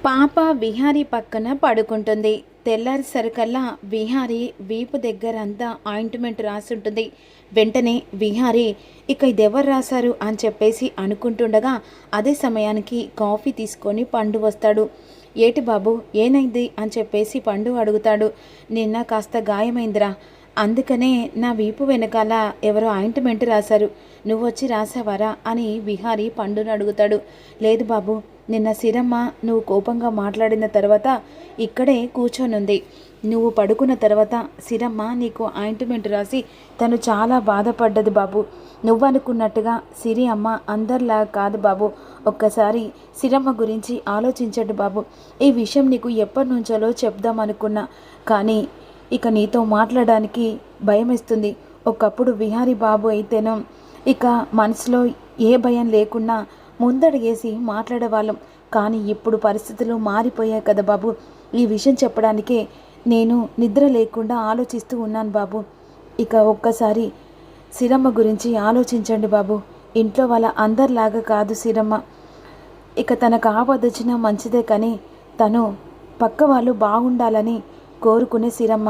పాప విహారీ పక్కన పడుకుంటుంది. తెల్లారేసరికల్లా విహారీ వీపు దగ్గర అంతా ఆయింట్మెంట్ రాసుంటుంది. వెంటనే విహారీ ఇక ఇదెవరు రాశారు అని చెప్పేసి అనుకుంటుండగా అదే సమయానికి కాఫీ తీసుకొని పండు వస్తాడు. ఏటి బాబు ఏమైంది అని చెప్పేసి పండు అడుగుతాడు. నిన్న కాస్త గాయమైందిరా, అందుకనే నా వీపు వెనకాల ఎవరో ఆయింట్మెంట్ రాశారు, నువ్వొచ్చి రాసావారా అని విహారీ పండును అడుగుతాడు. లేదు బాబు, నిన్న సిరమ్మ నువ్వు కోపంగా మాట్లాడిన తర్వాత ఇక్కడే కూర్చొనుంది. నువ్వు పడుకున్న తర్వాత సిరమ్మ నీకు ఆయింట్మెంట్ రాసి తను చాలా బాధపడ్డది బాబు. నువ్వనుకున్నట్టుగా సిరి అమ్మ అందరిలా కాదు బాబు. ఒక్కసారి సిరమ్మ గురించి ఆలోచించండి బాబు. ఈ విషయం నీకు ఎప్పటి నుంచో చెప్దామనుకున్నా, కానీ ఇక నీతో మాట్లాడడానికి భయమేస్తుంది. ఒకప్పుడు విహారీ బాబు అయితేనో ఇక మనసులో ఏ భయం లేకున్నా ముందడుగేసి మాట్లాడేవాళ్ళం. కానీ ఇప్పుడు పరిస్థితులు మారిపోయాయి కదా బాబు. ఈ విషయం చెప్పడానికే నేను నిద్ర లేకుండా ఆలోచిస్తూ ఉన్నాను బాబు. ఇక ఒక్కసారి సిరమ్మ గురించి ఆలోచించండి బాబు. ఇంట్లో వాళ్ళ అందరిలాగా కాదు సిరమ్మ. ఇక తనకు ఆపదొచ్చినా మంచిదే, కానీ తను పక్క వాళ్ళు బాగుండాలని కోరుకునే సిరమ్మ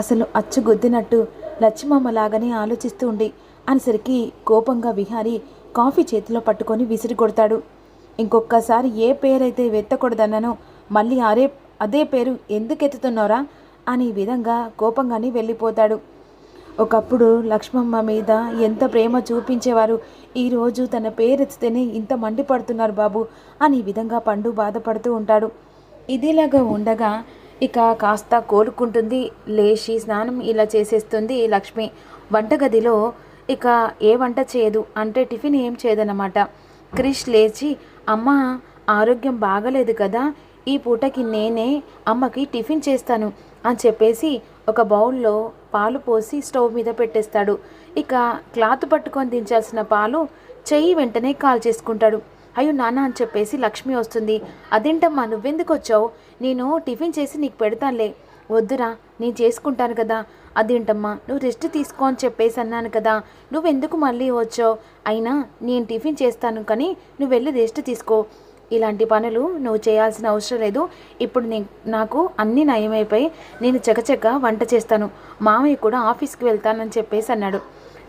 అసలు అచ్చుగుద్దినట్టు లచ్చిమమ్మలాగానే ఆలోచిస్తూ ఉండి అనేసరికి కోపంగా విహారీ కాఫీ చేతిలో పట్టుకొని విసిరి కొడతాడు. ఇంకొకసారి ఏ పేరైతే వెత్తకూడదన్నానో మళ్ళీ అదే పేరు ఎందుకు ఎత్తుతున్నారా అని విధంగా కోపంగానే వెళ్ళిపోతాడు. ఒకప్పుడు లక్ష్మమ్మ మీద ఎంత ప్రేమ చూపించేవారు, ఈరోజు తన పేరెత్తితేనే ఇంత మండిపడుతున్నారు బాబు అని విధంగా పండు బాధపడుతూ ఉంటాడు. ఇదిలాగా ఉండగా ఇక కాస్త కోలుకుంటుంది. లేచి స్నానం ఇలా చేసేస్తుంది లక్ష్మి. వంటగదిలో ఇక ఏ వంట చేయదు, అంటే టిఫిన్ ఏం చేయదన్నమాట. క్రిష్ లేచి అమ్మ ఆరోగ్యం బాగలేదు కదా, ఈ పూటకి నేనే అమ్మకి టిఫిన్ చేస్తాను అని చెప్పేసి ఒక బౌల్లో పాలు పోసి స్టవ్ మీద పెట్టేస్తాడు. ఇక క్లాత్ పట్టుకొని దించాల్సిన పాలు చెయ్యి వెంటనే కాల్ చేసుకుంటాడు. అయ్యో నాన్న అని చెప్పేసి లక్ష్మి వస్తుంది. అదేంటమ్మా నువ్వెందుకు వచ్చావు, నేను టిఫిన్ చేసి నీకు పెడతానులే. వద్దురా, నేను చేసుకుంటాను కదా. అదేంటమ్మా నువ్వు రెస్ట్ తీసుకో అని చెప్పేసి అన్నాను కదా, నువ్వెందుకు మళ్ళీ వచ్చావు? అయినా నేను టిఫిన్ చేస్తాను, కానీ నువ్వు వెళ్ళి రెస్ట్ తీసుకో. ఇలాంటి పనులు నువ్వు చేయాల్సిన అవసరం లేదు. ఇప్పుడు నాకు అన్నీ నయమైపోయి నేను చకచక వంట చేస్తాను. మామయ్య కూడా ఆఫీస్కి వెళ్తానని చెప్పేసి అన్నాడు.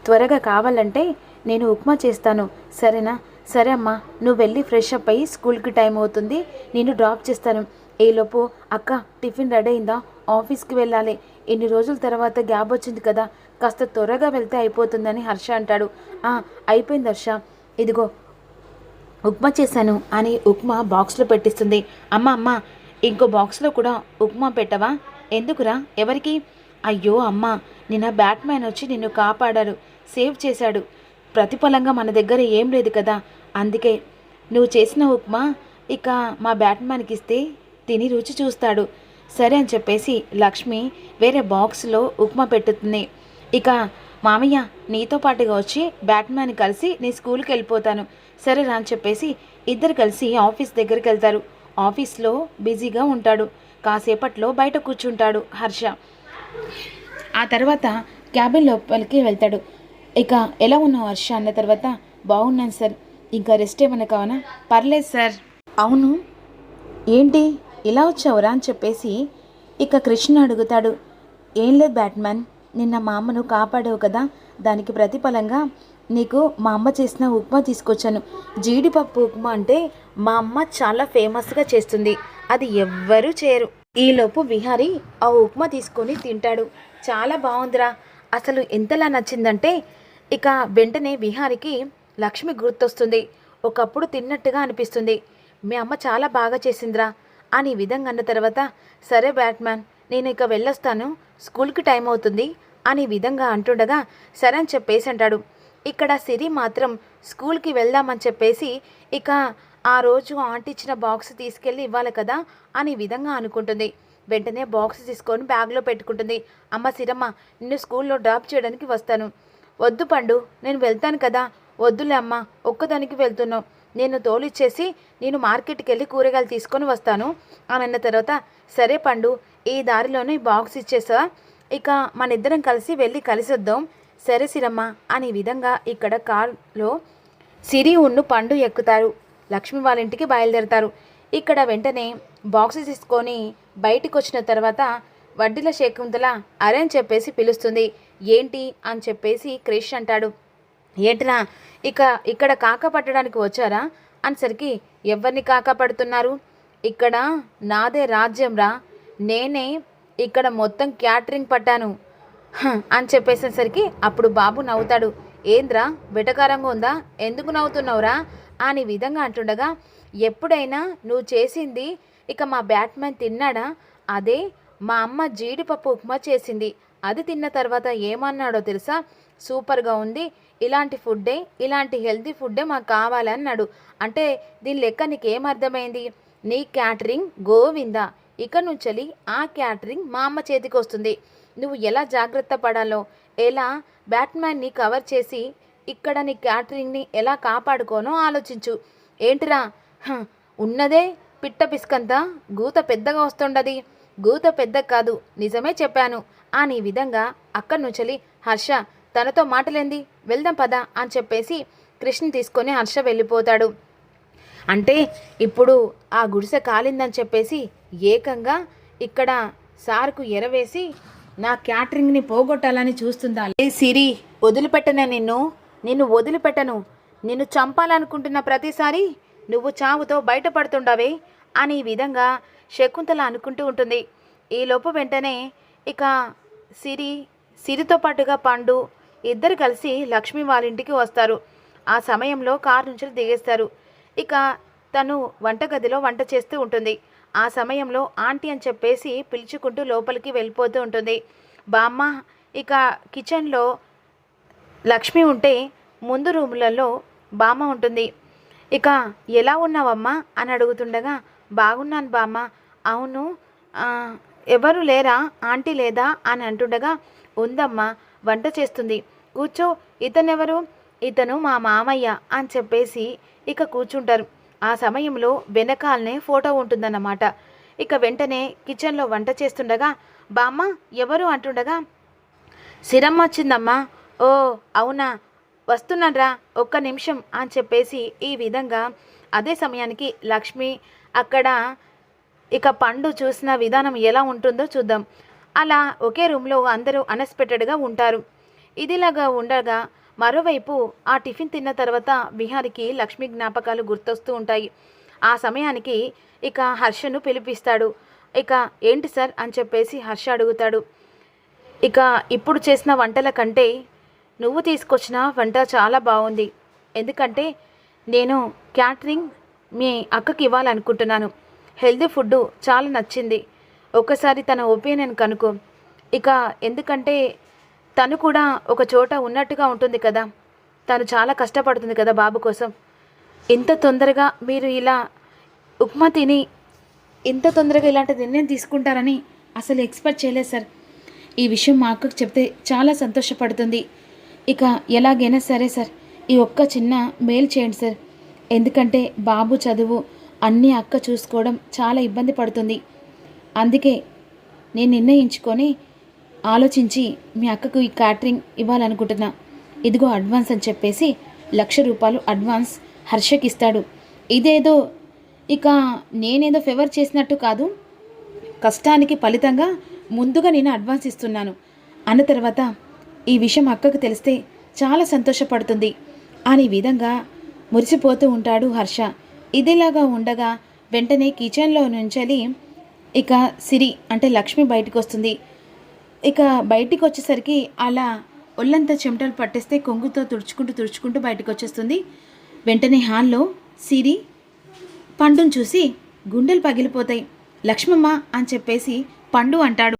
త్వరగా కావాలంటే నేను ఉప్మా చేస్తాను, సరేనా? సరే అమ్మా, నువ్వు వెళ్ళి ఫ్రెష్ అప్ అయ్యి స్కూల్కి టైం అవుతుంది, నేను డ్రాప్ చేస్తాను. ఈలోపు అక్క టిఫిన్ రెడీ అయిందా, ఆఫీస్కి వెళ్ళాలి, ఎన్ని రోజుల తర్వాత గ్యాప్ వచ్చింది కదా, కాస్త త్వరగా వెళ్తే అయిపోతుందని హర్ష అంటాడు. అయిపోయింది హర్ష, ఇదిగో ఉప్మా చేశాను అని ఉప్మా బాక్స్లో పెట్టిస్తుంది. అమ్మ ఇంకో బాక్స్లో కూడా ఉప్మా పెట్టవా? ఎందుకురా, ఎవరికి? అయ్యో అమ్మ, నిన్న బ్యాట్మ్యాన్ వచ్చి నిన్ను కాపాడారు, సేవ్ చేశాడు. ప్రతిఫలంగా మన దగ్గర ఏం లేదు కదా, అందుకే నువ్వు చేసిన ఉప్మా ఇక మా బ్యాట్మ్యాన్కి ఇస్తే తిని రుచి చూస్తాడు. సరే అని చెప్పేసి లక్ష్మి వేరే బాక్స్లో ఉప్మా పెట్టుతుంది. ఇక మామయ్య నీతో పాటుగా వచ్చి బ్యాట్మ్యాన్ కలిసి నీ స్కూల్కి వెళ్ళిపోతాను, సరే రా అని చెప్పేసి ఇద్దరు కలిసి ఆఫీస్ దగ్గరికి వెళ్తారు. ఆఫీస్లో బిజీగా ఉంటాడు. కాసేపట్లో బయట కూర్చుంటాడు హర్ష. ఆ తర్వాత క్యాబిన్ లోపలికి వెళ్తాడు. ఇక ఎలా ఉన్నావు హర్ష అన్న తర్వాత, బాగున్నాను సార్, ఇంకా రెస్ట్ ఏమన్నా కావాలా? పర్లేదు సార్. అవును ఏంటి ఇలా వచ్చావురా అని చెప్పేసి ఇక కృష్ణ అడుగుతాడు. ఏం లేదు బ్యాట్మ్యాన్, నిన్న మా అమ్మను కాపాడావు కదా, దానికి ప్రతిఫలంగా నీకు మా అమ్మ చేసిన ఉప్మా తీసుకొచ్చాను. జీడిపప్పు ఉప్మా అంటే మా అమ్మ చాలా ఫేమస్గా చేస్తుంది, అది ఎవ్వరూ చేయరు. ఈలోపు విహారీ ఆ ఉప్మా తీసుకొని తింటాడు. చాలా బాగుందిరా, అసలు ఎంతలా నచ్చిందంటే ఇక వెంటనే విహారికి లక్ష్మి గుర్తొస్తుంది. ఒకప్పుడు తిన్నట్టుగా అనిపిస్తుంది. మీ అమ్మ చాలా బాగా చేసిందిరా అని విధంగా అన్న తర్వాత, సరే బ్యాట్మ్యాన్, నేను ఇక వెళ్ళొస్తాను, స్కూల్కి టైం అవుతుంది అని విధంగా అంటుండగా సరే అని చెప్పేసి అంటాడు. ఇక్కడ సిరి మాత్రం స్కూల్కి వెళ్దామని చెప్పేసి ఇక ఆ రోజు ఆంటీ ఇచ్చిన బాక్స్ తీసుకెళ్ళి ఇవ్వాలి కదా అని విధంగా అనుకుంటుంది. వెంటనే బాక్స్ తీసుకొని బ్యాగ్లో పెట్టుకుంటుంది. అమ్మ సిరమ్మ, నిన్ను స్కూల్లో డ్రాప్ చేయడానికి వస్తాను. వద్దు పండు, నేను వెళ్తాను కదా. వద్దులే అమ్మ, ఒక్కదానికి వెళ్తున్నావు, నేను తోలిచ్చేసి నేను మార్కెట్కి వెళ్ళి కూరగాయలు తీసుకొని వస్తాను అని అన్న తర్వాత, సరే పండు, ఈ దారిలోనే బాక్స్ ఇచ్చేసా, ఇక మన ఇద్దరం కలిసి వెళ్ళి కలిసి వద్దాం. సరే సిరమ్మ అని విధంగా ఇక్కడ కార్లో సిరి ఉన్ను పండు ఎక్కుతారు. లక్ష్మి వాళ్ళ ఇంటికి బయలుదేరతారు. ఇక్కడ వెంటనే బాక్స్ తీసుకొని బయటికి వచ్చిన తర్వాత వడ్డీల శకుంతల అరే అని చెప్పేసి పిలుస్తుంది. ఏంటి అని చెప్పేసి క్రిష్ అంటాడు. ఏంట్రా ఇక్కడ కాక పట్టడానికి వచ్చారా అనేసరికి ఎవరిని కాక పడుతున్నారు, ఇక్కడ నాదే రాజ్యం రా, నేనే ఇక్కడ మొత్తం క్యాటరింగ్ పట్టాను అని చెప్పేసేసరికి అప్పుడు బాబు నవ్వుతాడు. ఏంద్రా వెటకారంగా ఉందా, ఎందుకు నవ్వుతున్నావురా అని విధంగా అంటుండగా, ఎప్పుడైనా నువ్వు చేసింది ఇక మా బ్యాట్మెన్ తిన్నాడా, అదే మా అమ్మ జీడిపప్పు ఉప్మా చేసింది, అది తిన్న తర్వాత ఏమన్నాడో తెలుసా, సూపర్గా ఉంది, ఇలాంటి ఫుడ్డే, ఇలాంటి హెల్తీ ఫుడ్డే మాకు కావాలన్నాడు. అంటే దీని లెక్క నీకేమర్థమైంది, నీ క్యాటరింగ్ గోవిందా, ఇక నుంచి ఆ క్యాటరింగ్ మా అమ్మ చేతికి వస్తుంది. నువ్వు ఎలా జాగ్రత్త పడాలో, ఎలా బ్యాట్మ్యాన్ని కవర్ చేసి ఇక్కడ నీ క్యాటరింగ్ని ఎలా కాపాడుకోనో ఆలోచించు. ఏంటిరా ఉన్నదే పిట్ట పిస్కంతా గూత పెద్దగా వస్తుండది, గూత పెద్ద కాదు, నిజమే చెప్పాను అని విధంగా అక్కడి నుంచి హర్ష తనతో మాటలేంది, వెళ్దాం పదా అని చెప్పేసి కృష్ణ తీసుకొని హర్ష వెళ్ళిపోతాడు. అంటే ఇప్పుడు ఆ గుడిసె కాలిందని చెప్పేసి ఏకంగా ఇక్కడ సార్కు ఎరవేసి నా క్యాటరింగ్ని పోగొట్టాలని చూస్తుందా. ఏ సిరి, వదిలిపెట్టనే, నిన్ను వదిలిపెట్టను, నిన్ను చంపాలనుకుంటున్న ప్రతిసారి నువ్వు చావుతో బయటపడుతుండవే అని ఈ విధంగా శకుంతల అనుకుంటూ ఉంటుంది. ఈలోపు వెంటనే ఇక సిరితో పాటుగా పండు ఇద్దరు కలిసి లక్ష్మి వాళ్ళ ఇంటికి వస్తారు. ఆ సమయంలో కారు నుంచి దిగేస్తారు. ఇక తను వంటగదిలో వంట చేస్తూ ఉంటుంది. ఆ సమయంలో ఆంటీ అని చెప్పేసి పిలుచుకుంటూ లోపలికి వెళ్ళిపోతూ ఉంటుంది. బామ్మ ఇక కిచెన్లో లక్ష్మి ఉంటే ముందు రూములలో బామ్మ ఉంటుంది. ఇక ఎలా ఉన్నావమ్మా అని అడుగుతుండగా, బాగున్నాను బామ్మ. అవును, ఎవరు లేరా, ఆంటీ లేదా అని అంటుండగా, ఉందమ్మా వంట చేస్తుంది, కూర్చో. ఇతనెవరు, ఇతను మా మామయ్య అని చెప్పేసి ఇక కూర్చుంటారు. ఆ సమయంలో వెనకాలనే ఫోటో ఉంటుందన్నమాట. ఇక వెంటనే కిచెన్లో వంట చేస్తుండగా బామ్మ ఎవరు అంటుండగా, సిరమ్మ వచ్చిందమ్మా. ఓ అవునా, వస్తున్నాన్రా, ఒక్క నిమిషం అని చెప్పేసి ఈ విధంగా అదే సమయానికి లక్ష్మి అక్కడ ఇక పండు చూసిన విధానం ఎలా ఉంటుందో చూద్దాం. అలా ఒకే రూమ్లో అందరూ అన్ఎక్స్పెక్టెడ్గా ఉంటారు. ఇదిలాగా ఉండగా మరోవైపు ఆ టిఫిన్ తిన్న తర్వాత విహారికి లక్ష్మి జ్ఞాపకాలు గుర్తొస్తూ ఉంటాయి. ఆ సమయానికి ఇక హర్షను పిలిపిస్తాడు. ఇక ఏంటి సార్ అని చెప్పేసి హర్ష అడుగుతాడు. ఇక ఇప్పుడు చేసిన వంటల కంటే నువ్వు తీసుకొచ్చిన వంట చాలా బాగుంది, ఎందుకంటే నేను క్యాటరింగ్ మీ అక్కకి ఇవ్వాలనుకుంటున్నాను, హెల్దీ ఫుడ్ చాలా నచ్చింది, ఒకసారి తన ఒపీనియన్ కనుక్కో. ఇక ఎందుకంటే తను కూడా ఒక చోట ఉన్నట్టుగా ఉంటుంది కదా, తను చాలా కష్టపడుతుంది కదా బాబు కోసం. ఇంత తొందరగా మీరు ఇలా ఉప్మా తిని ఇంత తొందరగా ఇలాంటి నిర్ణయం తీసుకుంటారని అసలు ఎక్స్పెక్ట్ చేయలేదు సార్. ఈ విషయం మా అక్కకు చెప్తే చాలా సంతోషపడుతుంది. ఇక ఎలాగైనా సరే సార్, ఈ ఒక్క చిన్న మెయిల్ చేయండి సార్, ఎందుకంటే బాబు చదువు అన్నీ అక్క చూసుకోవడం చాలా ఇబ్బంది పడుతుంది. అందుకే నేను నిర్ణయించుకొని ఆలోచించి మీ అక్కకు ఈ క్యాటరింగ్ ఇవ్వాలనుకుంటున్నా, ఇదిగో అడ్వాన్స్ అని చెప్పేసి 1,00,000 రూపాయలు అడ్వాన్స్ హర్షకి ఇస్తాడు. ఇదేదో ఇక నేనేదో ఫేవర్ చేసినట్టు కాదు, కష్టానికి ఫలితంగా ముందుగా నేను అడ్వాన్స్ ఇస్తున్నాను అన్న తర్వాత ఈ విషయం అక్కకు తెలిస్తే చాలా సంతోషపడుతుంది అని విధంగా మురిసిపోతూ ఉంటాడు హర్ష. ఇదిలాగా ఉండగా వెంటనే కిచెన్లో నుంచి ఇక సిరి అంటే లక్ష్మి బయటకు వస్తుంది. ఇక బయటికి వచ్చేసరికి అలా ఒళ్ళంతా చెమటలు పట్టేస్తే కొంగుతో తుడుచుకుంటూ బయటకు వచ్చేస్తుంది. వెంటనే హాల్లో సిరి పండును చూసి గుండెలు పగిలిపోతాయి. లక్ష్మమ్మ అని చెప్పేసి పండు అంటాడు.